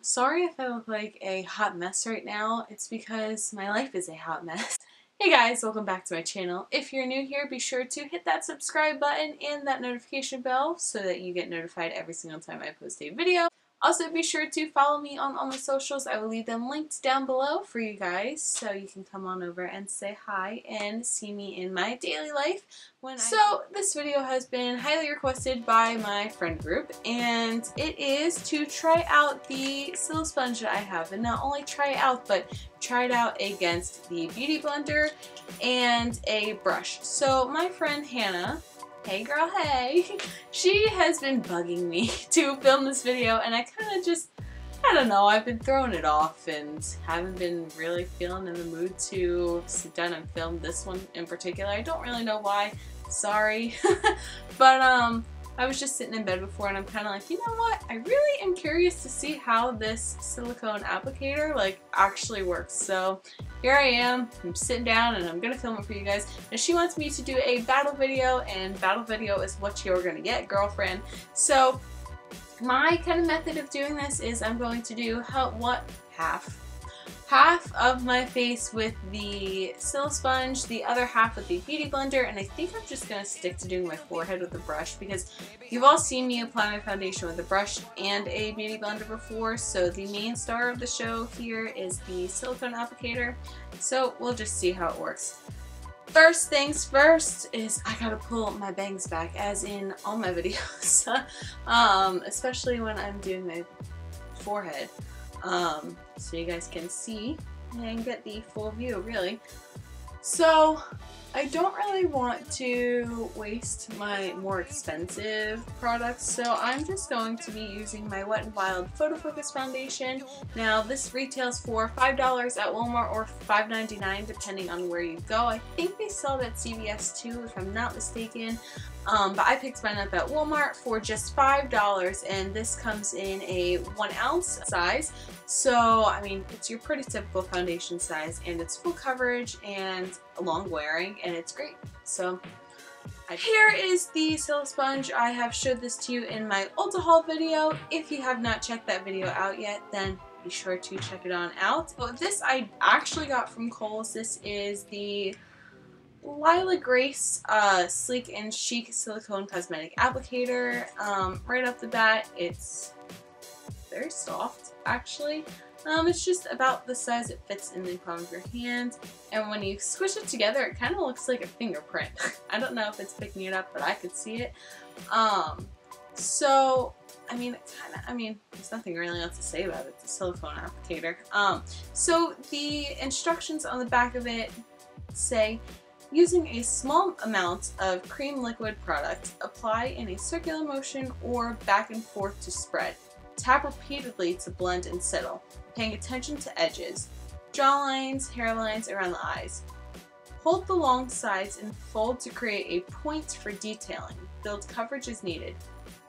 Sorry if I look like a hot mess right now. It's because my life is a hot mess. Hey guys, welcome back to my channel. If you're new here, be sure to hit that subscribe button and that notification bell so that you get notified every single time I post a video. Also, be sure to follow me on all my socials. I will leave them linked down below for you guys so you can come on over and say hi and see me in my daily life. So, this video has been highly requested by my friend group, and it is to try out the Silisponge that I have. And not only try it out, but try it out against the Beauty Blender and a brush. So, my friend Hannah, hey girl, hey! She has been bugging me to film this video, and I kind of just, I don't know, I've been throwing it off and haven't been really feeling in the mood to sit down and film this one in particular. I don't really know why, sorry. But I was just sitting in bed before and I'm kind of like, you know what, I really am curious to see how this silicone applicator like actually works. So here I am, I'm sitting down and I'm gonna film it for you guys. And she wants me to do a battle video, and battle video is what you're gonna get, girlfriend. So my kind of method of doing this is I'm going to do half of my face with the Silisponge, the other half with the Beauty Blender, and I think I'm just going to stick to doing my forehead with the brush because you've all seen me apply my foundation with a brush and a Beauty Blender before, so the main star of the show here is the silicone applicator, so we'll just see how it works. First things first is I gotta pull my bangs back, as in all my videos, especially when I'm doing my forehead. So you guys can see and get the full view, really. So I don't really want to waste my more expensive products, so I'm just going to be using my Wet n Wild Photo Focus foundation. Now this retails for $5 at Walmart or $5.99 depending on where you go. I think they sell it at CVS too, if I'm not mistaken. But I picked mine up at Walmart for just $5, and this comes in a 1 ounce size. So, I mean, it's your pretty typical foundation size, and it's full coverage and long wearing, and it's great. So, here is the Silisponge. I have showed this to you in my Ulta haul video. If you have not checked that video out yet, then be sure to check it on out. So this I actually got from Kohl's. This is the Lila Grace Sleek and Chic Silicone Cosmetic Applicator. Right off the bat, it's very soft, actually. It's just about the size it fits in the palm of your hand, and when you squish it together, it kind of looks like a fingerprint. I don't know if it's picking it up, but I could see it. So, I mean, there's nothing really else to say about it. It's a silicone applicator. So the instructions on the back of it say, using a small amount of cream liquid product, apply in a circular motion or back and forth to spread. Tap repeatedly to blend and settle, paying attention to edges, jawlines, hairlines around the eyes. Hold the long sides and fold to create a point for detailing. Build coverage as needed.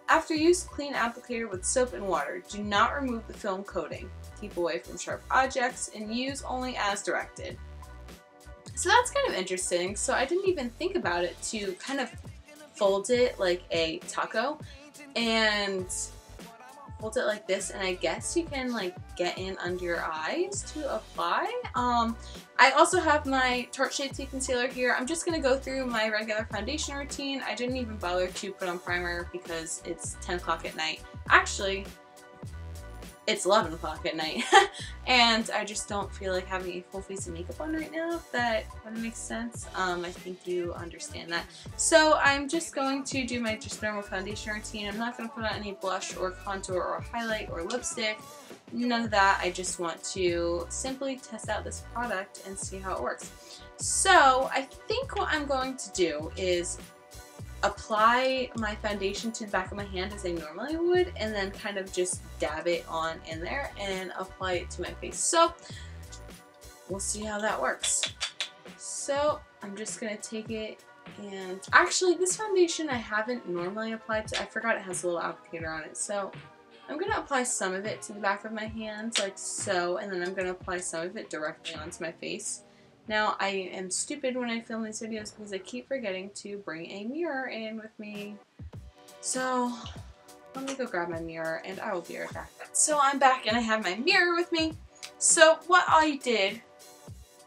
After use, clean applicator with soap and water. Do not remove the film coating. Keep away from sharp objects and use only as directed. So that's kind of interesting. So I didn't even think about it to kind of fold it like a taco and fold it like this, and I guess you can like get in under your eyes to apply. I also have my Tarte Shade Tea Concealer here. I'm just going to go through my regular foundation routine. I didn't even bother to put on primer because it's 10 o'clock at night. Actually, it's 11 o'clock at night, and I just don't feel like having a full face of makeup on right now, if that kind of makes sense. I think you understand that. So I'm just going to do my just normal foundation routine. I'm not going to put on any blush or contour or highlight or lipstick. None of that. I just want to simply test out this product and see how it works. So I think what I'm going to do is apply my foundation to the back of my hand as I normally would, and then kind of just dab it on in there and apply it to my face. So we'll see how that works. So I'm just gonna take it, and actually this foundation I haven't normally applied to. I forgot it has a little applicator on it, so I'm gonna apply some of it to the back of my hand like so, and then I'm gonna apply some of it directly onto my face. Now, I am stupid when I film these videos because I keep forgetting to bring a mirror in with me. So, let me go grab my mirror and I will be right back. so I'm back and I have my mirror with me. So what I did,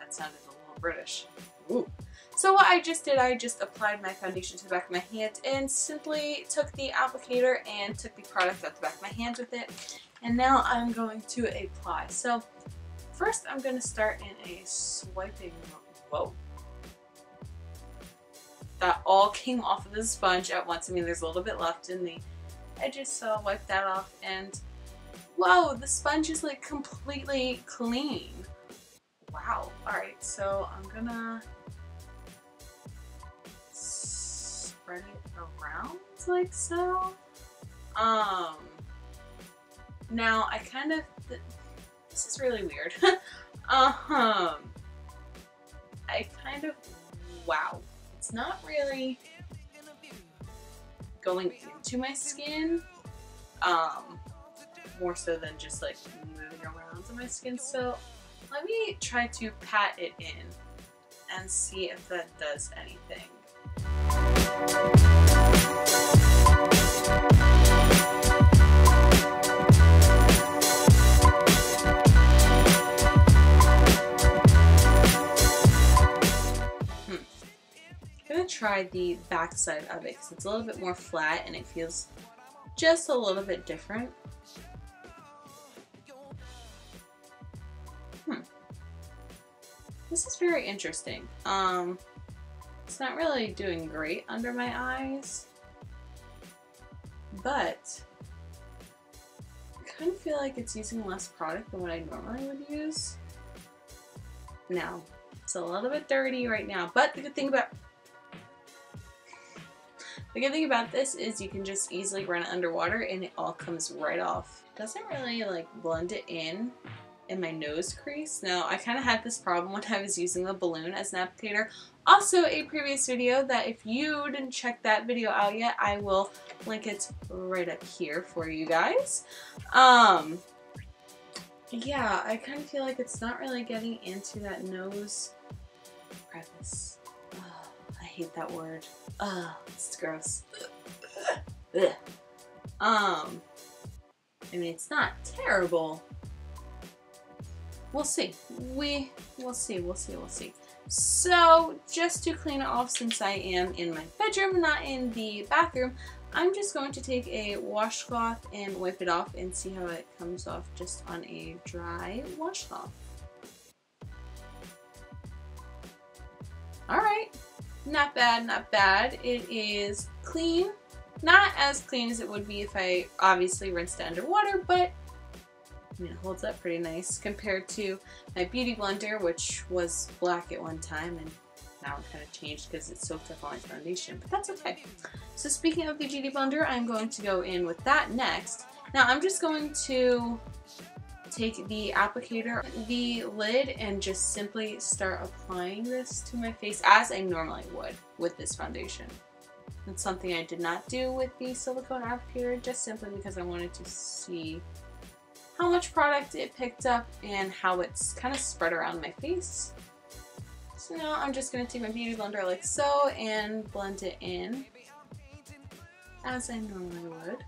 that sounded a little British. Ooh. So what I just did, I just applied my foundation to the back of my hand and simply took the applicator and took the product out the back of my hand with it. And now I'm going to apply. So first I'm going to start in a swiping mode. Whoa. That all came off of the sponge at once. I mean, there's a little bit left in the edges, so I'll wipe that off. And whoa, the sponge is like completely clean. Wow. Alright, so I'm gonna spread it around like so. Now I kind of, this is really weird. I kind of, wow. It's not really going into my skin, more so than just like moving around to my skin. So let me try to pat it in and see if that does anything. I'm gonna try the back side of it because it's a little bit more flat and it feels just a little bit different. This is very interesting. It's not really doing great under my eyes, but I kind of feel like it's using less product than what I normally would use. Now, it's a little bit dirty right now, but the good thing about this is you can just easily run it underwater and it all comes right off. It doesn't really like blend it in my nose crease. Now, I kind of had this problem when I was using the balloon as an applicator. Also, a previous video that if you didn't check that video out yet, I will link it right up here for you guys. Yeah, I kind of feel like it's not really getting into that nose crevice. I hate that word. It's gross. I mean, it's not terrible. We'll see. We'll see. So, just to clean it off, since I am in my bedroom, not in the bathroom, I'm just going to take a washcloth and wipe it off and see how it comes off just on a dry washcloth. Alright. Not bad, not bad. It is clean. Not as clean as it would be if I obviously rinsed it underwater, but I mean, it holds up pretty nice compared to my beauty blender, which was black at one time and now it kind of changed because it soaked up all my foundation, but that's okay. So speaking of the beauty blender, I'm going to go in with that next. Now I'm just going to take the applicator, the lid, and just simply start applying this to my face as I normally would with this foundation. That's something I did not do with the silicone applicator, just simply because I wanted to see how much product it picked up and how it's kind of spread around my face. So now I'm just going to take my beauty blender like so and blend it in as I normally would.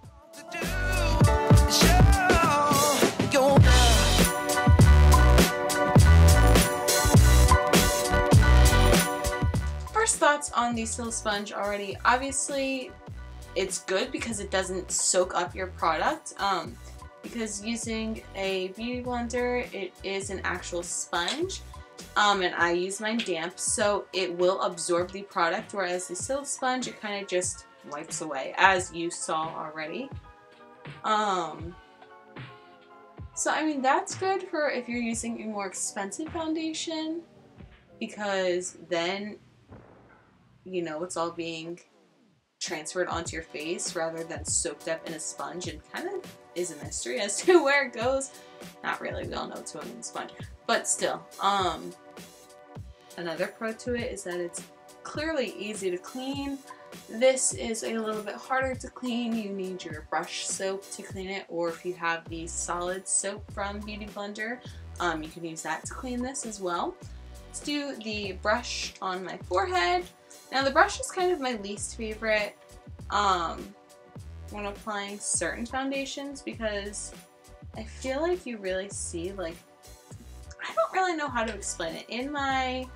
First thoughts on the Silisponge already. Obviously, it's good because it doesn't soak up your product. Because using a beauty blender, it is an actual sponge. And I use mine damp, so it will absorb the product, whereas the Silisponge, it kind of just wipes away, as you saw already. So I mean, that's good for if you're using a more expensive foundation, because then, you know, it's all being transferred onto your face rather than soaked up in a sponge, and kind of is a mystery as to where it goes. Not really, we all know it's going in the sponge, but still. Another pro to it is that it's clearly easy to clean. This is a little bit harder to clean. You need your brush soap to clean it, or if you have the solid soap from Beauty Blender, you can use that to clean this as well. Let's do the brush on my forehead. Now the brush is kind of my least favorite when applying certain foundations, because I feel like you really see, like, I don't really know how to explain it. In my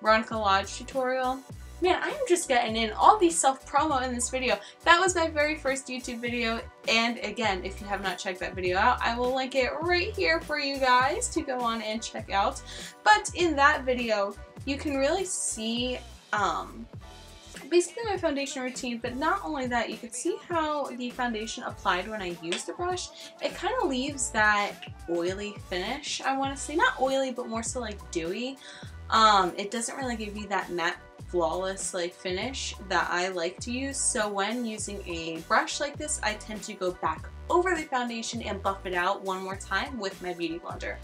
Veronica Lodge tutorial, man, I am just getting in all these self-promo in this video. That was my very first YouTube video, and again, if you have not checked that video out, I will link it right here for you guys to go on and check out. But in that video, you can really see basically my foundation routine, but not only that, you can see how the foundation applied when I used the brush. It kind of leaves that oily finish, I want to say. Not oily, but more so like dewy. It doesn't really give you that matte, flawless like finish that I like to use. So when using a brush like this, I tend to go back over the foundation and buff it out one more time with my Beauty Blender.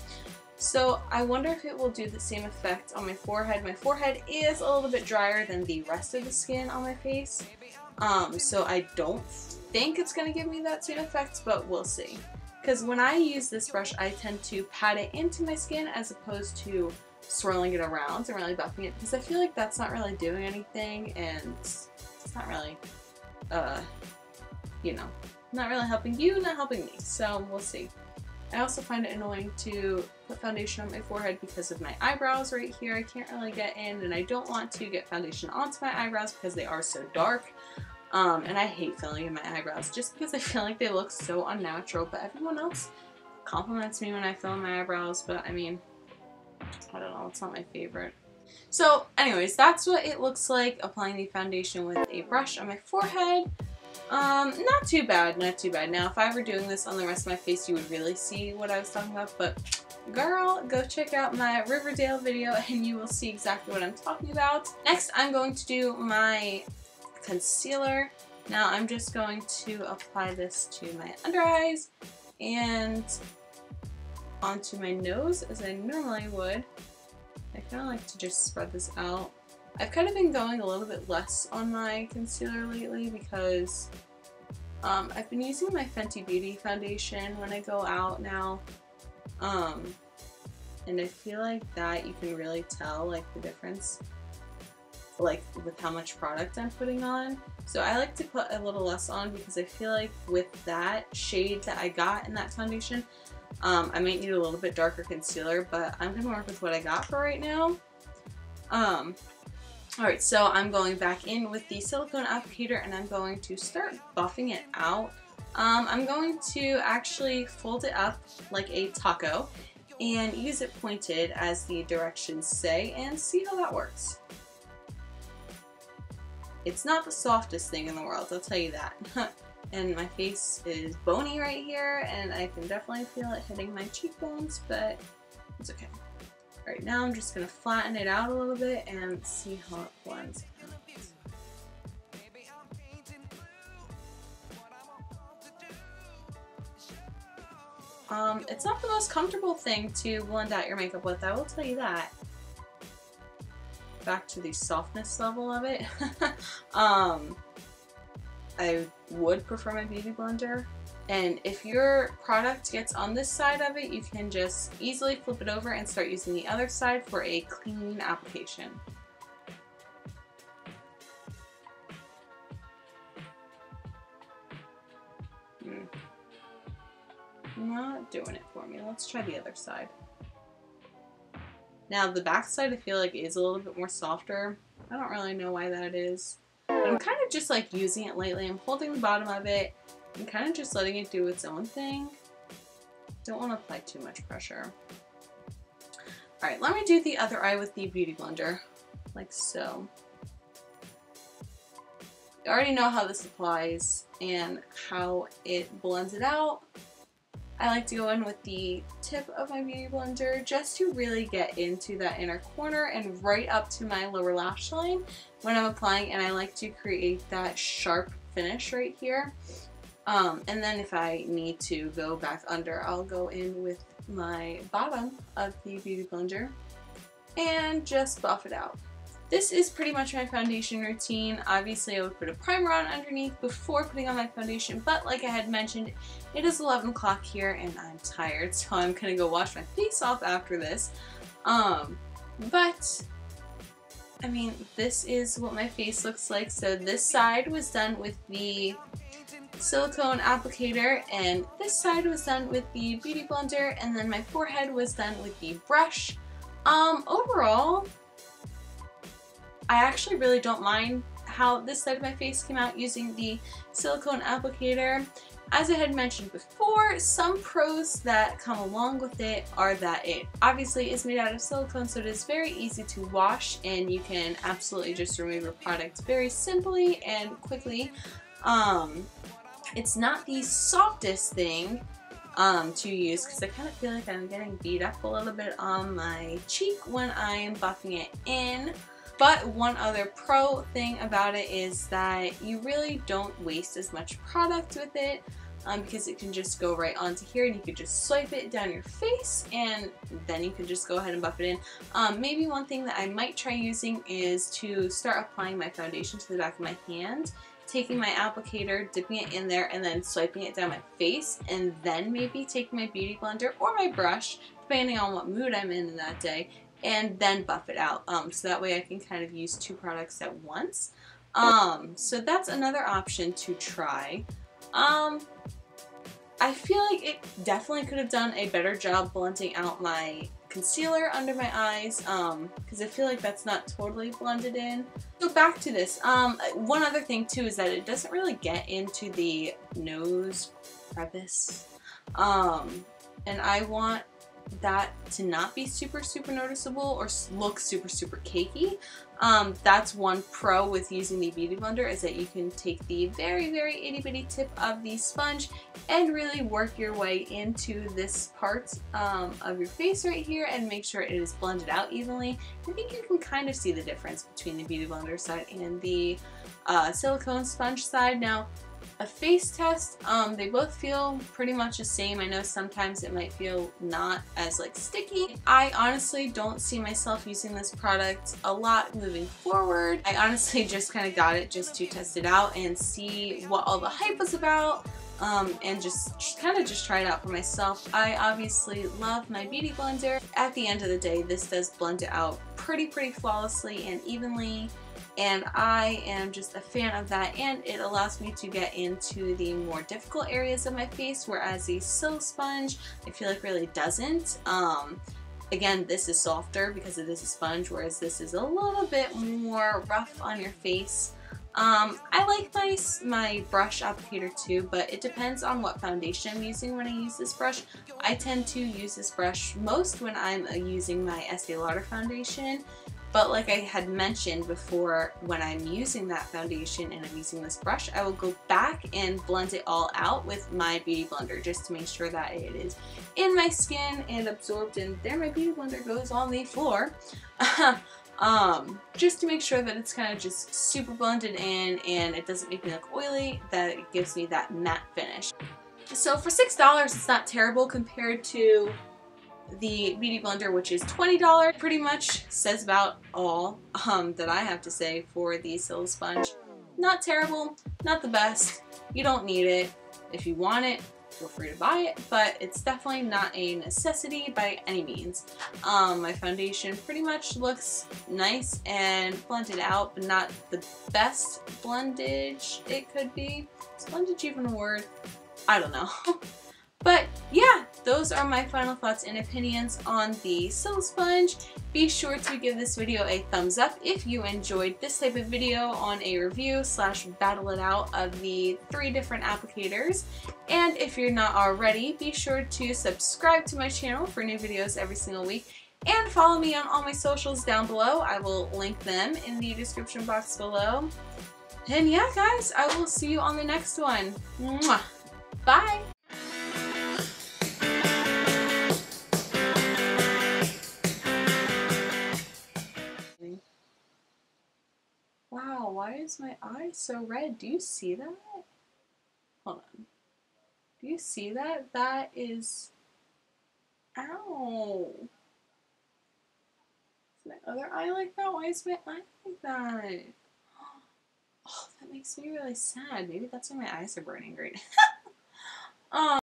So I wonder if it will do the same effect on my forehead. My forehead is a little bit drier than the rest of the skin on my face. So I don't think it's going to give me that same effect, but we'll see. Because when I use this brush, I tend to pat it into my skin as opposed to swirling it around and really buffing it, because I feel like that's not really doing anything, and it's not really, you know, not really helping you, not helping me. So we'll see. I also find it annoying to put foundation on my forehead because of my eyebrows right here. I can't really get in, and I don't want to get foundation onto my eyebrows because they are so dark. And I hate filling in my eyebrows just because I feel like they look so unnatural, but everyone else compliments me when I fill in my eyebrows, but I mean, I don't know, it's not my favorite. So anyways, that's what it looks like applying the foundation with a brush on my forehead. Not too bad, not too bad. Now, if I were doing this on the rest of my face, you would really see what I was talking about, but girl, go check out my Riverdale video and you will see exactly what I'm talking about. Next, I'm going to do my concealer. Now, I'm just going to apply this to my under eyes and onto my nose as I normally would. I kind of like to just spread this out. I've kind of been going a little bit less on my concealer lately because I've been using my Fenty Beauty foundation when I go out now, and I feel like that you can really tell like the difference like with how much product I'm putting on. So I like to put a little less on because I feel like with that shade that I got in that foundation, I might need a little bit darker concealer, but I'm gonna work with what I got for right now. Alright, so I'm going back in with the silicone applicator and I'm going to start buffing it out. I'm going to actually fold it up like a taco and use it pointed as the directions say and see how that works. It's not the softest thing in the world, I'll tell you that. And my face is bony right here and I can definitely feel it hitting my cheekbones, but it's okay. Alright, now I'm just going to flatten it out a little bit and see how it blends out. It's not the most comfortable thing to blend out your makeup with, I will tell you that. Back to the softness level of it. I would prefer my Beauty Blender. And if your product gets on this side of it, you can just easily flip it over and start using the other side for a clean application. Not doing it for me. Let's try the other side. Now the back side I feel like is a little bit more softer. I don't really know why that is. But I'm kind of just like using it lately. I'm holding the bottom of it and kind of just letting it do its own thing. Don't want to apply too much pressure. Alright, let me do the other eye with the Beauty Blender. Like so. You already know how this applies and how it blends it out. I like to go in with the tip of my Beauty Blender just to really get into that inner corner and right up to my lower lash line when I'm applying, and I like to create that sharp finish right here. And then if I need to go back under, I'll go in with my bottom of the Beauty Blender and just buff it out. This is pretty much my foundation routine. Obviously, I would put a primer on underneath before putting on my foundation, but like I had mentioned, it is 11 o'clock here and I'm tired, so I'm gonna go wash my face off after this. But I mean, this is what my face looks like. So this side was done with the silicone applicator, and this side was done with the Beauty Blender, and then my forehead was done with the brush. Overall, I actually really don't mind how this side of my face came out using the silicone applicator. As I had mentioned before, some pros that come along with it are that it obviously is made out of silicone, so it is very easy to wash, and you can absolutely just remove your product very simply and quickly. It's not the softest thing to use, because I kind of feel like I'm getting beat up a little bit on my cheek when I'm buffing it in. But one other pro thing about it is that you really don't waste as much product with it, because it can just go right onto here, and you could just swipe it down your face, and then you can just go ahead and buff it in. Maybe one thing that I might try using is to start applying my foundation to the back of my hand, taking my applicator, dipping it in there, and then swiping it down my face, and then maybe taking my Beauty Blender or my brush, depending on what mood I'm in that day, and then buff it out. So that way I can kind of use two products at once. So that's another option to try. I feel like it definitely could have done a better job blending out my concealer under my eyes, because I feel like that's not totally blended in. So back to this. One other thing too is that it doesn't really get into the nose crevice, and I want that to not be super noticeable or look super cakey. That's one pro with using the Beauty Blender, is that you can take the very itty bitty tip of the sponge and really work your way into this part of your face right here and make sure it is blended out evenly. I think you can kind of see the difference between the Beauty Blender side and the silicone sponge side. Now, a face test, they both feel pretty much the same. I know sometimes it might feel not as like sticky. I honestly don't see myself using this product a lot moving forward. I honestly just kind of got it just to test it out and see what all the hype was about, and just kind of try it out for myself. I obviously love my Beauty Blender. At the end of the day, this does blend it out pretty flawlessly and evenly, and I am just a fan of that, and it allows me to get into the more difficult areas of my face, whereas the Silisponge I feel like really doesn't. Again, this is softer because it is a sponge, whereas this is a little bit more rough on your face. I like my brush applicator too, but it depends on what foundation I'm using when I use this brush. I tend to use this brush most when I'm using my Estee Lauder foundation. But like I had mentioned before, when I'm using that foundation and I'm using this brush, I will go back and blend it all out with my Beauty Blender just to make sure that it is in my skin and absorbed, and there my Beauty Blender goes on the floor. Just to make sure that it's kind of just super blended in and it doesn't make me look oily, that it gives me that matte finish. So for $6, it's not terrible compared to the Beauty Blender, which is $20. Pretty much says about all that I have to say for the Silisponge. Not terrible, not the best. You don't need it. If you want it, feel free to buy it, but it's definitely not a necessity by any means. My foundation pretty much looks nice and blended out, but not the best blendage it could be. Is blendage even a word? I don't know. But yeah, those are my final thoughts and opinions on the Silisponge. Be sure to give this video a thumbs up if you enjoyed this type of video on a review / battle it out of the 3 different applicators. And if you're not already, be sure to subscribe to my channel for new videos every single week. And follow me on all my socials down below. I will link them in the description box below. And yeah, guys, I will see you on the next one. Mwah. Bye! Wow, why is my eye so red? Do you see that? Hold on. Do you see that? That is... Ow! Is my other eye like that? Why is my eye like that? Oh, that makes me really sad. Maybe that's why my eyes are burning right now.